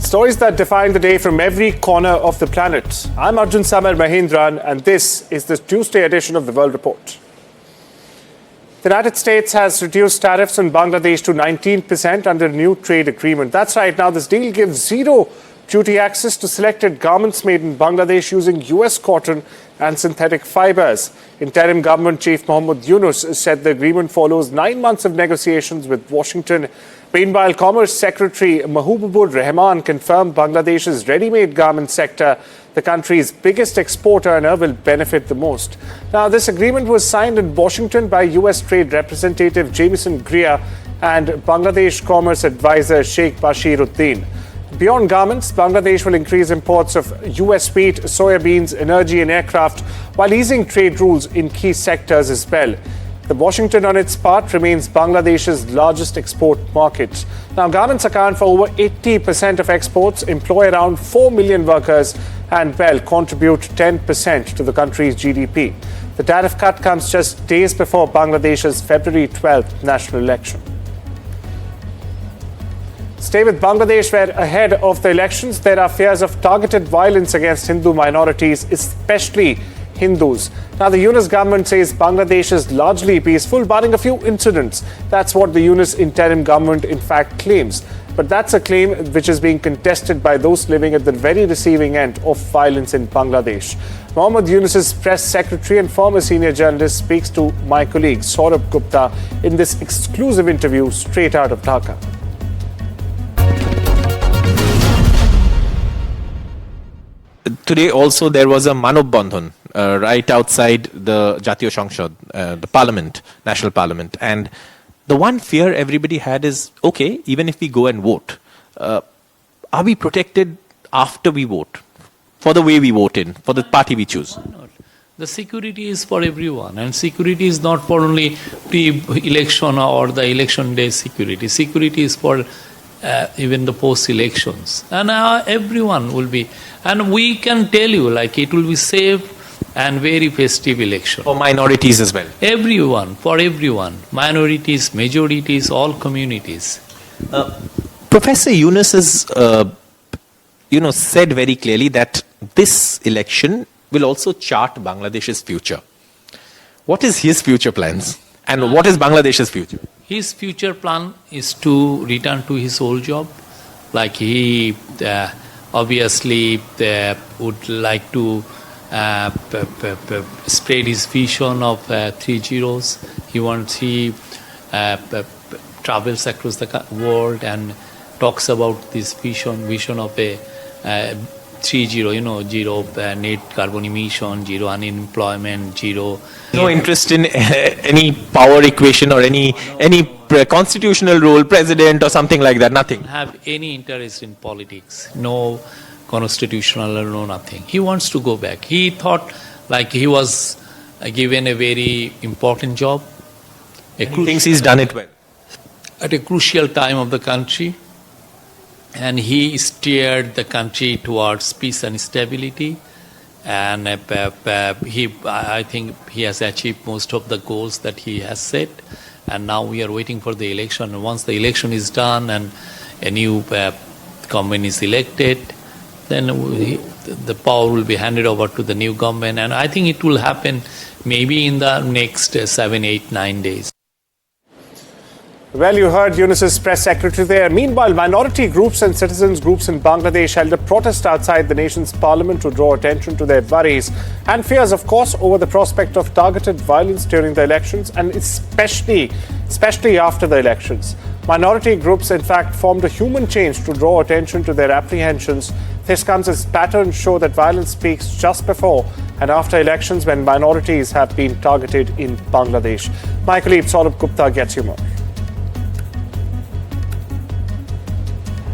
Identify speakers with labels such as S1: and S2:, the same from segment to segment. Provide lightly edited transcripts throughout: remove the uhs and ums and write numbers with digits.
S1: Stories that define the day from every corner of the planet. I'm Arjun Samar Mahindran, and this is the Tuesday edition of the World Report. The United States has reduced tariffs on Bangladesh to 19% under a new trade agreement. That's right. Now, this deal gives zero duty access to selected garments made in Bangladesh using US cotton and synthetic fibers. Interim Government Chief Mohammad Yunus said the agreement follows 9 months of negotiations with Washington. Meanwhile, Commerce Secretary Mahbubur Rahman confirmed Bangladesh's ready-made garment sector, the country's biggest export earner, will benefit the most. Now, this agreement was signed in Washington by US Trade Representative Jamieson Greer and Bangladesh Commerce Advisor Sheikh Bashir Uddin. Beyond garments, Bangladesh will increase imports of US wheat, soybeans, energy and aircraft, while easing trade rules in key sectors as well. The Washington, on its part, remains Bangladesh's largest export market. Now, garments account for over 80% of exports, employ around 4 million workers, and, well, contribute 10% to the country's GDP. The tariff cut comes just days before Bangladesh's February 12th national election. Stay with Bangladesh, where ahead of the elections, there are fears of targeted violence against Hindu minorities, especially Hindus. Now, the Yunus government says Bangladesh is largely peaceful, barring a few incidents. That's what the Yunus interim government, in fact, claims. But that's a claim which is being contested by those living at the very receiving end of violence in Bangladesh. Mohammad Yunus's press secretary and former senior journalist speaks to my colleague Saurabh Gupta in this exclusive interview straight out of Dhaka.
S2: Today also there was a Manav Bandhan right outside the Jatiyo Sangshad, the parliament, national parliament. And the one fear everybody had is, okay, even if we go and vote, are we protected after we vote? For the way we vote in, for the party we choose?
S3: Why not? The security is for everyone, and security is not for only pre-election or the election day security. Security is for even the post-elections. And everyone will be, and we can tell you, like, it will be safe and very festive election.
S2: For minorities as well?
S3: Everyone, for everyone. Minorities, majorities, all communities.
S2: Professor Yunus has, said very clearly that this election will also chart Bangladesh's future. What is his future plans? And what is Bangladesh's future?
S3: His future plan is to return to his old job. Like he obviously would like to spread his vision of 3 zeros. He travels across the world and talks about this vision of a 3-0, zero net carbon emission, zero unemployment, zero.
S2: No interest in any power equation or any constitutional role, president or something like that, nothing.
S3: Have any interest in politics, no constitutional or no nothing. He wants to go back. He thought like he was given a very important job.
S2: He thinks he's done it well.
S3: At a crucial time of the country. And he steered the country towards peace and stability. And I think he has achieved most of the goals that he has set. And now we are waiting for the election. And once the election is done and a new government is elected, then the power will be handed over to the new government. And I think it will happen maybe in the next 7, 8, 9 days.
S1: Well, you heard Yunus's press secretary there. Meanwhile, minority groups and citizens groups in Bangladesh held a protest outside the nation's parliament to draw attention to their worries and fears, of course, over the prospect of targeted violence during the elections and especially after the elections. Minority groups, in fact, formed a human chain to draw attention to their apprehensions. This comes as patterns show that violence peaks just before and after elections when minorities have been targeted in Bangladesh. My colleague Saurabh Gupta gets you more.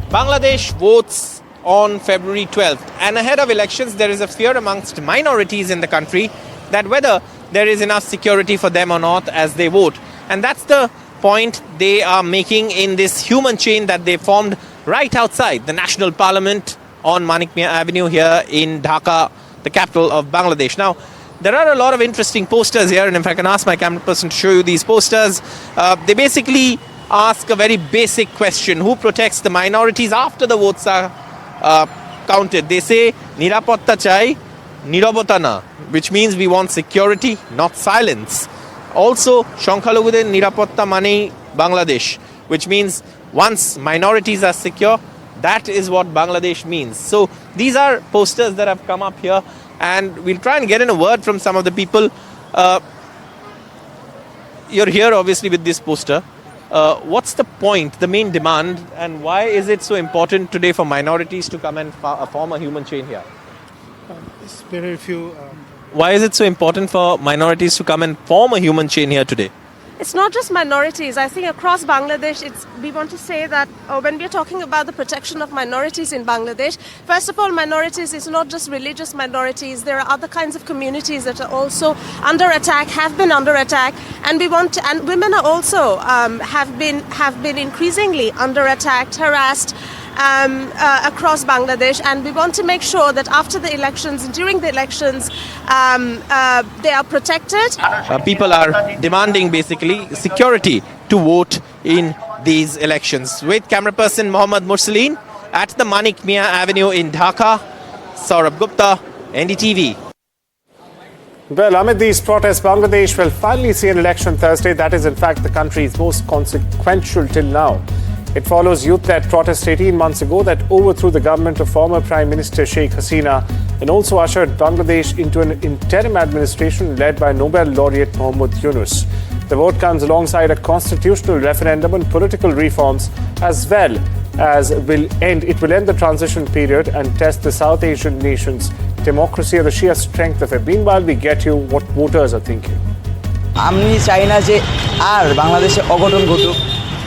S2: Bangladesh votes on February 12th, and ahead of elections there is a fear amongst minorities in the country that whether there is enough security for them or not as they vote. And that's the point they are making in this human chain that they formed right outside the National Parliament on Manik Mia Avenue here in Dhaka, the capital of Bangladesh. Now, there are a lot of interesting posters here, and if I can ask my camera person to show you these posters, they basically ask a very basic question: who protects the minorities after the votes are counted. They say nirapotta chai, nirobota na, which means we want security, not silence. Also, Shonkhaloguden nirapotta manei Bangladesh, which means once minorities are secure, that is what Bangladesh means. So these are posters that have come up here, and we'll try and get in a word from some of the people. You're here obviously with this poster. What's the point, the main demand, and why is it so important today for minorities to come and form a human chain here?
S4: It's very few.
S2: Why is it so important for minorities to come and form a human chain here today?
S5: It's not just minorities. I think across Bangladesh, we want to say that when we're talking about the protection of minorities in Bangladesh, first of all, minorities is not just religious minorities. There are other kinds of communities that are also under attack, have been under attack, and and women are also have been increasingly under attack, harassed. Across Bangladesh, and we want to make sure that after the elections and during the elections they are protected.
S2: People are demanding basically security to vote in these elections. With camera person Mohammad Mursaleen at the Manik Mia Avenue in Dhaka, Saurabh Gupta, NDTV.
S1: Well, amid these protests, Bangladesh will finally see an election Thursday. That is, in fact, the country's most consequential till now. It follows youth-led protests 18 months ago that overthrew the government of former Prime Minister Sheikh Hasina and also ushered Bangladesh into an interim administration led by Nobel laureate Muhammad Yunus. The vote comes alongside a constitutional referendum on political reforms, as well as it will end the transition period and test the South Asian nations' democracy and the sheer strength of it. Meanwhile, we get you what voters are thinking.
S6: আমি চাই না যে আর বাংলাদেশে অঘটন ঘটুক,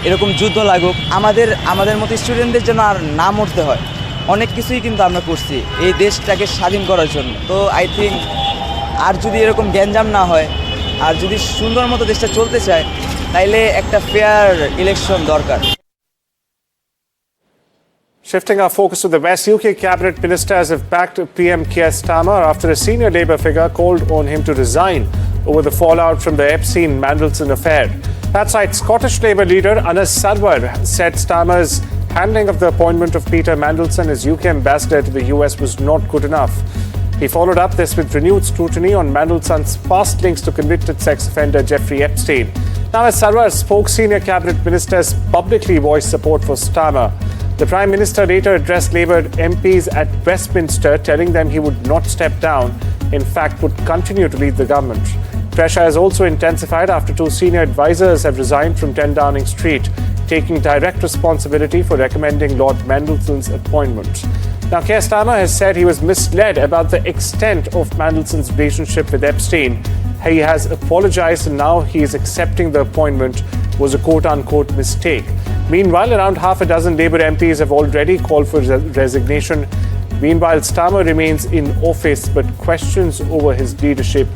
S6: এরকম যুদ্ধ লাগুক, আমাদের মতো স্টুডেন্টদের যেন আর না মরতে হয়। অনেক কিছুই কিন্তু আমরা করছি এই দেশটাকে স্বাধীন করার জন্য। তো আই থিঙ্ক আর যদি এরকম গ্যাঞ্জাম না হয়, আর যদি সুন্দর মতো দেশটা চলতে চায়, তাইলে একটা ফেয়ার ইলেকশন দরকার।
S1: Shifting our focus to the West, UK cabinet ministers have backed PM Keir Starmer after a senior Labour figure called on him to resign over the fallout from the Epstein-Mandelson affair. That's right, Scottish Labour leader Anas Sarwar said Starmer's handling of the appointment of Peter Mandelson as UK ambassador to the US was not good enough. He followed up this with renewed scrutiny on Mandelson's past links to convicted sex offender Jeffrey Epstein. Now, as Sarwar spoke, senior cabinet ministers publicly voiced support for Starmer. The Prime Minister later addressed Labour MPs at Westminster, telling them he would not step down, in fact would continue to lead the government. Pressure has also intensified after two senior advisers have resigned from 10 Downing Street, taking direct responsibility for recommending Lord Mandelson's appointment. Now, Keir Starmer has said he was misled about the extent of Mandelson's relationship with Epstein. He has apologised and now he is accepting the appointment was a quote-unquote mistake. Meanwhile, around half a dozen Labour MPs have already called for resignation. Meanwhile, Starmer remains in office, but questions over his leadership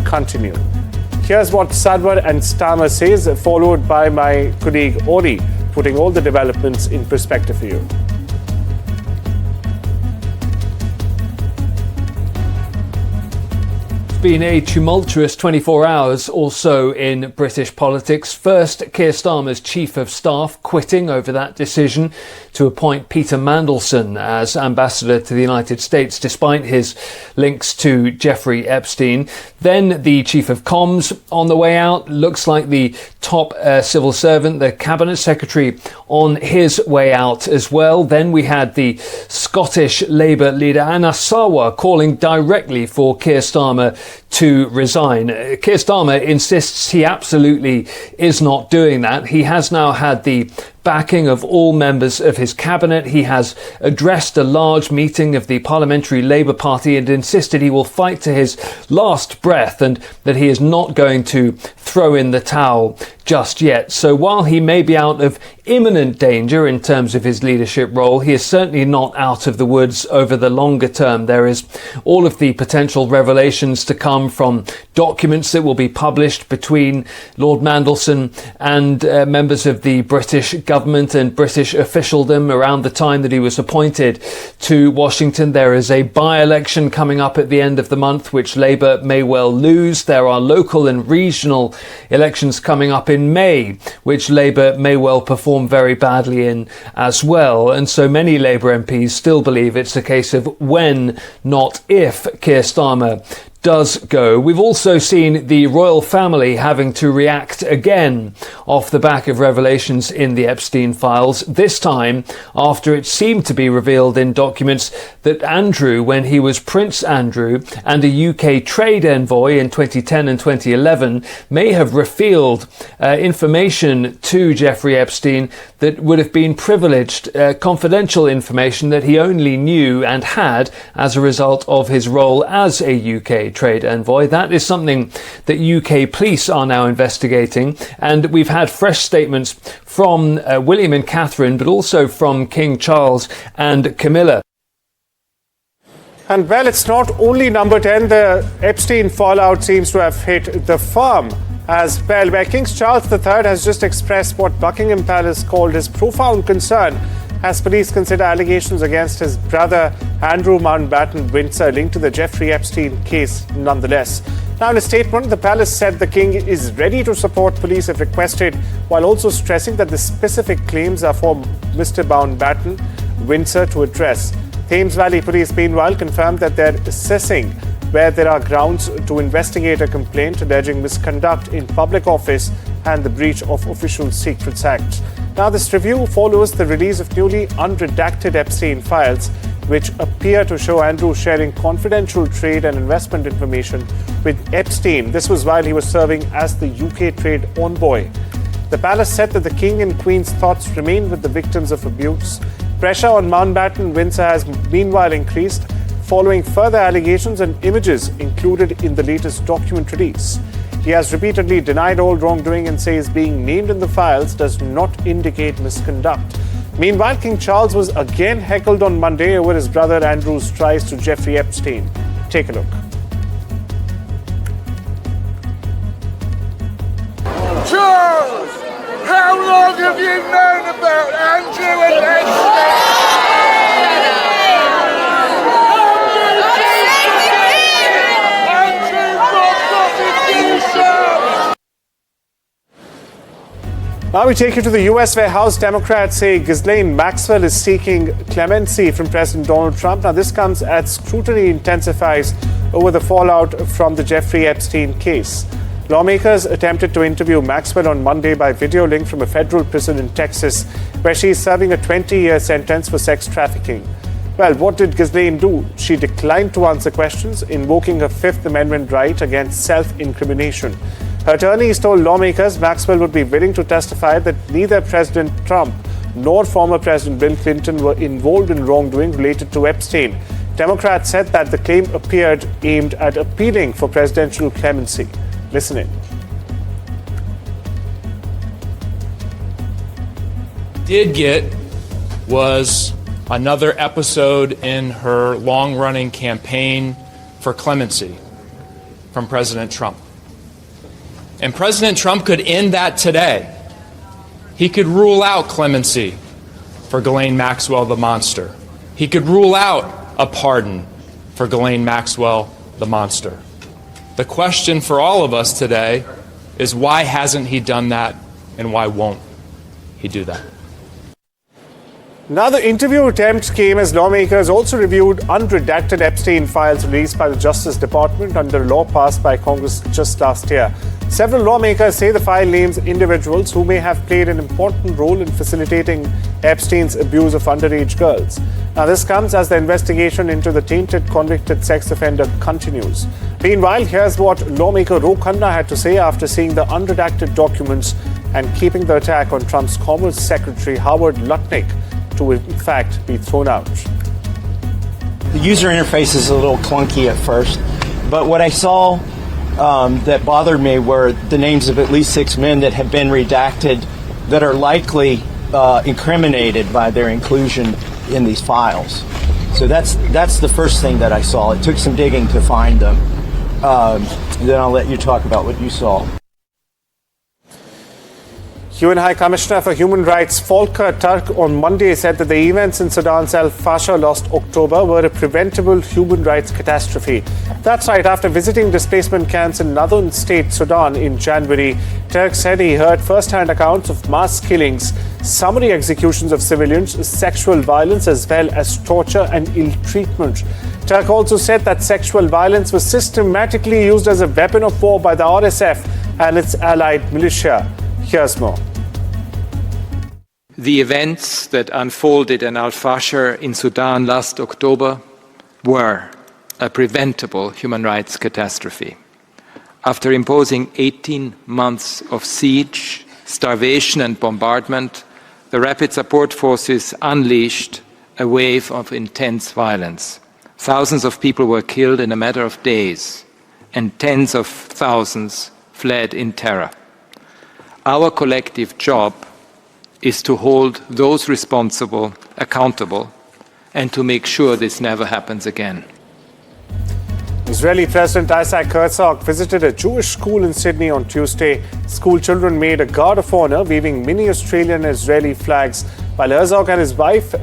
S1: continue. Here's what Sarwar and Starmer says, followed by my colleague Ori, putting all the developments in perspective for you.
S7: Been a tumultuous 24 hours or so in British politics. First, Keir Starmer's chief of staff quitting over that decision to appoint Peter Mandelson as ambassador to the United States despite his links to Jeffrey Epstein. Then the chief of comms on the way out, looks like the top civil servant, the cabinet secretary, on his way out as well. Then we had the Scottish Labour leader Anas Sarwar calling directly for Keir Starmer to resign. Keir Starmer insists he absolutely is not doing that. He has now had the backing of all members of his cabinet. He has addressed a large meeting of the Parliamentary Labour Party and insisted he will fight to his last breath and that he is not going to throw in the towel just yet. So while he may be out of imminent danger in terms of his leadership role, he is certainly not out of the woods over the longer term. There is all of the potential revelations to come come from documents that will be published between Lord Mandelson and members of the British government and British officialdom around the time that he was appointed to Washington. There is a by-election coming up at the end of the month, which Labour may well lose. There are local and regional elections coming up in May, which Labour may well perform very badly in as well. And so many Labour MPs still believe it's a case of when, not if, Keir Starmer does go. We've also seen the royal family having to react again off the back of revelations in the Epstein files, this time after it seemed to be revealed in documents that Andrew, when he was Prince Andrew and a UK trade envoy in 2010 and 2011, may have revealed information to Jeffrey Epstein that would have been privileged, confidential information that he only knew and had as a result of his role as a UK trade envoy. That is something that UK police are now investigating, and we've had fresh statements from William and Catherine, but also from King Charles and Camilla.
S1: And well, it's not only number 10. The Epstein fallout seems to have hit the firm as well, where King Charles III has just expressed what Buckingham Palace called his profound concern as police consider allegations against his brother Andrew Mountbatten Windsor linked to the Jeffrey Epstein case nonetheless. Now, in a statement, the palace said the king is ready to support police if requested, while also stressing that the specific claims are for Mr. Mountbatten Windsor to address. Thames Valley Police, meanwhile, confirmed that they're assessing where there are grounds to investigate a complaint alleging misconduct in public office and the breach of Official Secrets Act. Now, this review follows the release of newly unredacted Epstein files, which appear to show Andrew sharing confidential trade and investment information with Epstein. This was while he was serving as the UK trade envoy. The palace said that the King and Queen's thoughts remain with the victims of abuse. Pressure on Mountbatten Windsor has meanwhile increased following further allegations and images included in the latest document release. He has repeatedly denied all wrongdoing and says being named in the files does not indicate misconduct. Meanwhile, King Charles was again heckled on Monday over his brother Andrew's ties to Jeffrey Epstein. Take a look.
S8: Charles, how long have you known about Andrew and Epstein?
S1: Now we take you to the US, where House Democrats say Ghislaine Maxwell is seeking clemency from President Donald Trump. Now, this comes as scrutiny intensifies over the fallout from the Jeffrey Epstein case. Lawmakers attempted to interview Maxwell on Monday by video link from a federal prison in Texas, where she is serving a 20-year sentence for sex trafficking. Well, what did Ghislaine do? She declined to answer questions, invoking her Fifth Amendment right against self-incrimination. Her attorneys told lawmakers Maxwell would be willing to testify that neither President Trump nor former President Bill Clinton were involved in wrongdoing related to Epstein. Democrats said that the claim appeared aimed at appealing for presidential clemency. Listen in.
S9: Did get was another episode in her long-running campaign for clemency from President Trump. And President Trump could end that today. He could rule out clemency for Ghislaine Maxwell, the monster. He could rule out a pardon for Ghislaine Maxwell, the monster. The question for all of us today is, why hasn't he done that, and why won't he do that?
S1: Now, the interview attempt came as lawmakers also reviewed unredacted Epstein files released by the Justice Department under a law passed by Congress just last year. Several lawmakers say the file names individuals who may have played an important role in facilitating Epstein's abuse of underage girls. Now, this comes as the investigation into the tainted convicted sex offender continues. Meanwhile, here's what lawmaker Ro Khanna had to say after seeing the unredacted documents and keeping the attack on Trump's Commerce Secretary Howard Lutnick to in fact be thrown out.
S10: The user interface is a little clunky at first, but what I saw that bothered me were the names of at least 6 men that have been redacted that are likely incriminated by their inclusion in these files. So that's the first thing that I saw. It took some digging to find them. then I'll let you talk about what you saw.
S1: UN High Commissioner for Human Rights Volker Turk on Monday said that the events in Sudan's Al Fasher last October were a preventable human rights catastrophe. That's right, after visiting displacement camps in northern state Sudan in January, Turk said he heard first-hand accounts of mass killings, summary executions of civilians, sexual violence as well as torture and ill-treatment. Turk also said that sexual violence was systematically used as a weapon of war by the RSF and its allied militia. Here's more.
S11: The events that unfolded in Al Fasher in Sudan last October were a preventable human rights catastrophe. After imposing 18 months of siege, starvation and bombardment, the Rapid Support Forces unleashed a wave of intense violence. Thousands of people were killed in a matter of days, and tens of thousands fled in terror. Our collective job is to hold those responsible accountable and to make sure this never happens again.
S1: Israeli President Isaac Herzog visited a Jewish school in Sydney on Tuesday. School children made a guard of honor, waving mini Australian and Israeli flags, while Herzog and his wife,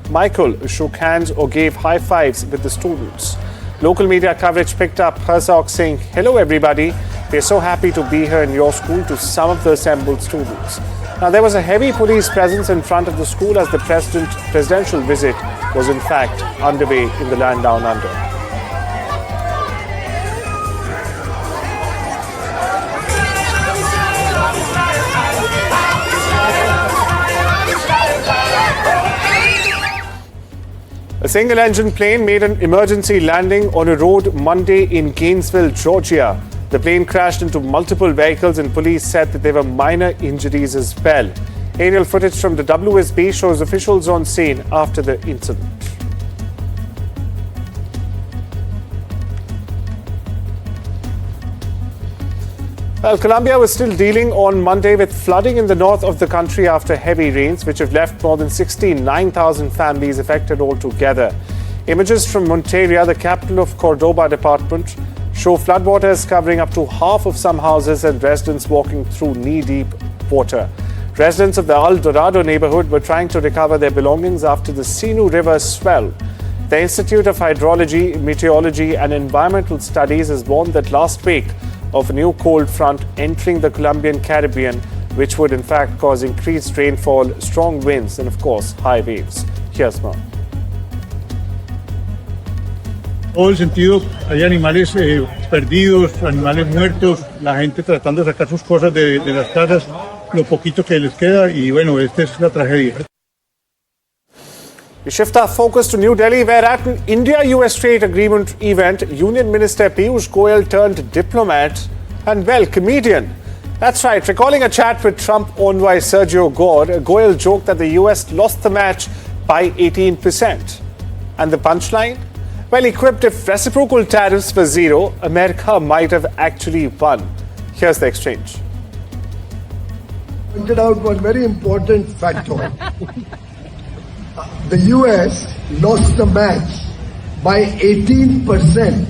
S1: Michael, shook hands or gave high fives with the students. Local media coverage picked up Herzog saying, "Hello everybody, we're so happy to be here in your school," to some of the assembled students. Now, there was a heavy police presence in front of the school as the presidential visit was in fact underway in the land down under. A single-engine plane made an emergency landing on a road Monday in Gainesville, Georgia. The plane crashed into multiple vehicles and police said that there were minor injuries as well. Aerial footage from the WSB shows officials on scene after the incident. Well, Colombia was still dealing on Monday with flooding in the north of the country after heavy rains, which have left more than 69,000 families affected altogether. Images from Monteria, the capital of Cordoba department, show floodwaters covering up to half of some houses and residents walking through knee-deep water. Residents of the El Dorado neighborhood were trying to recover their belongings after the Sinu River swell. The Institute of Hydrology, Meteorology and Environmental Studies has warned that last week of a new cold front entering the Colombian Caribbean, which would in fact cause increased rainfall, strong winds and of course high waves. Here's more.
S4: Todo el sentido, hay animales perdidos, animales muertos, la gente tratando de sacar sus cosas de las casas, lo poquito que les queda y bueno, esta es la tragedia.
S1: We shift our focus to New Delhi, where at an India-US trade agreement event, Union Minister Piyush Goyal turned diplomat and, well, comedian. That's right, recalling a chat with Trump envoy Sergio Gore, Goyal joked that the US lost the match by 18%. And the punchline? Well, he quipped if reciprocal tariffs were zero, America might have actually won. Here's the exchange.
S12: Pointed out one very important factor. The US lost the match by 18%.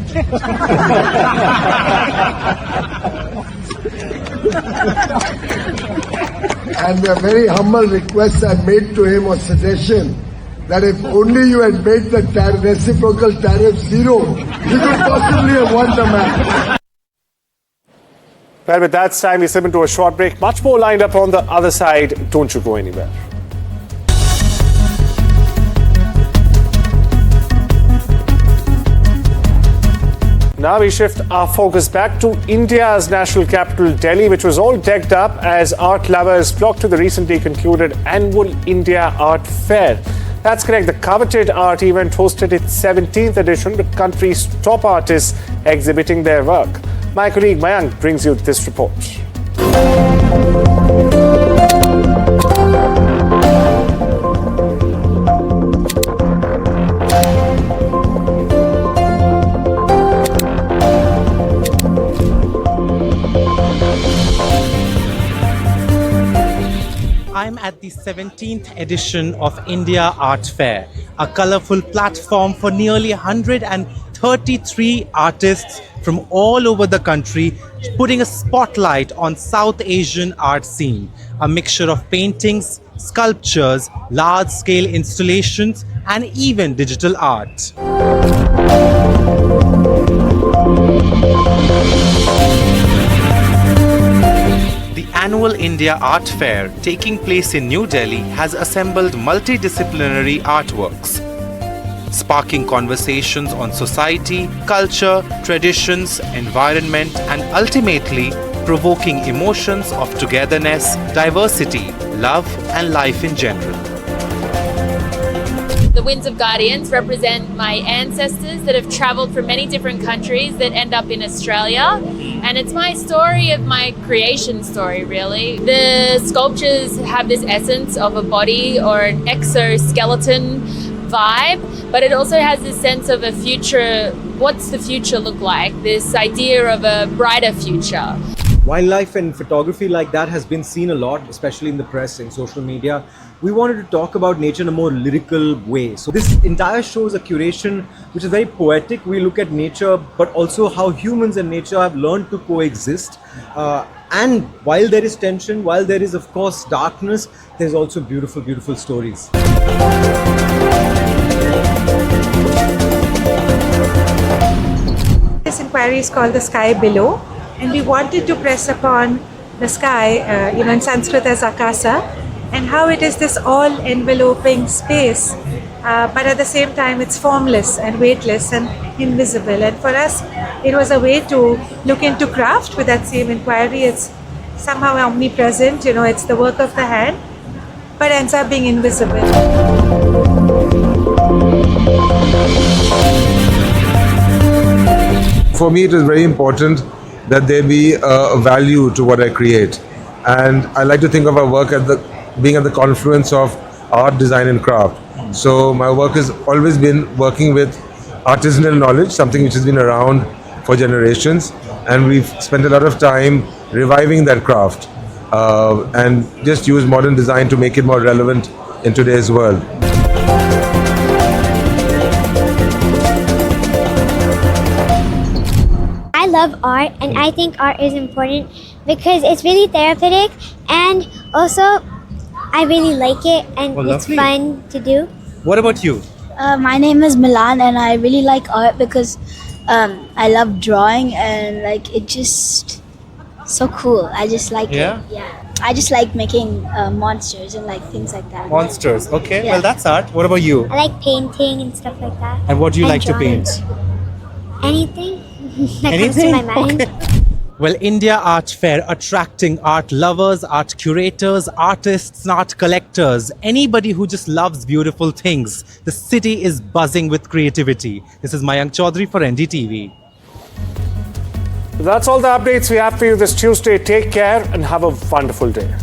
S12: And a very humble request I made to him or suggestion that if only you had made the reciprocal tariff zero, you could possibly have won the match.
S1: Well, with that, it's time we slip into a short break. Much more lined up on the other side. Don't you go anywhere. Now we shift our focus back to India's national capital, Delhi, which was all decked up as art lovers flocked to the recently concluded annual India Art Fair. That's correct. The coveted art event hosted its 17th edition with country's top artists exhibiting their work. My colleague Mayank brings you this report.
S13: I'm at the 17th edition of India Art Fair, a colourful platform for nearly 130 33 artists from all over the country, putting a spotlight on South Asian art scene. A mixture of paintings, sculptures, large-scale installations, and even digital art. The annual India Art Fair, taking place in New Delhi, has assembled multidisciplinary artworks, sparking conversations on society, culture, traditions, environment, and ultimately provoking emotions of togetherness, diversity, love, and life in general.
S14: The Winds of Guardians represent my ancestors that have travelled from many different countries that end up in Australia. And it's my story of my creation story, really. The sculptures have this essence of a body or an exoskeleton vibe, but it also has this sense of a future. What's the future look like? This idea of a brighter future.
S15: Wildlife and photography like that has been seen a lot, especially in the press and social media. We wanted to talk about nature in a more lyrical way. So this entire show is a curation which is very poetic. We look at nature, but also how humans and nature have learned to coexist. And while there is tension, while there is, of course, darkness, there's also beautiful, beautiful stories.
S16: This inquiry is called The Sky Below, and we wanted to press upon the sky, in Sanskrit as Akasa, and how it is this all-enveloping space, but at the same time it's formless and weightless and invisible. And for us, it was a way to look into craft with that same inquiry. It's somehow omnipresent, it's the work of the hand, but ends up being invisible.
S17: For me, it is very important that there be a value to what I create. And I like to think of our work as being at the confluence of art, design and craft. So my work has always been working with artisanal knowledge, something which has been around for generations. And we've spent a lot of time reviving that craft and just use modern design to make it more relevant in today's world.
S18: I love art, and I think art is important because it's really therapeutic, and also I really like it, and it's fun to do.
S13: What about you?
S19: My name is Milan, and I really like art because I love drawing, and it's just so cool. I just like it. Yeah. I just like making monsters and things like that.
S13: Monsters, okay.
S19: Yeah.
S13: Well, that's art. What about you?
S18: I like painting and stuff like that.
S13: And what do you like to
S18: drawing.
S13: paint?
S18: Anything that comes to my mind.
S13: Okay. Well, India Art Fair attracting art lovers, art curators, artists, art collectors, anybody who just loves beautiful things. The city is buzzing with creativity. This is Mayank Chaudhary for NDTV.
S1: That's all the updates we have for you this Tuesday. Take care and have a wonderful day.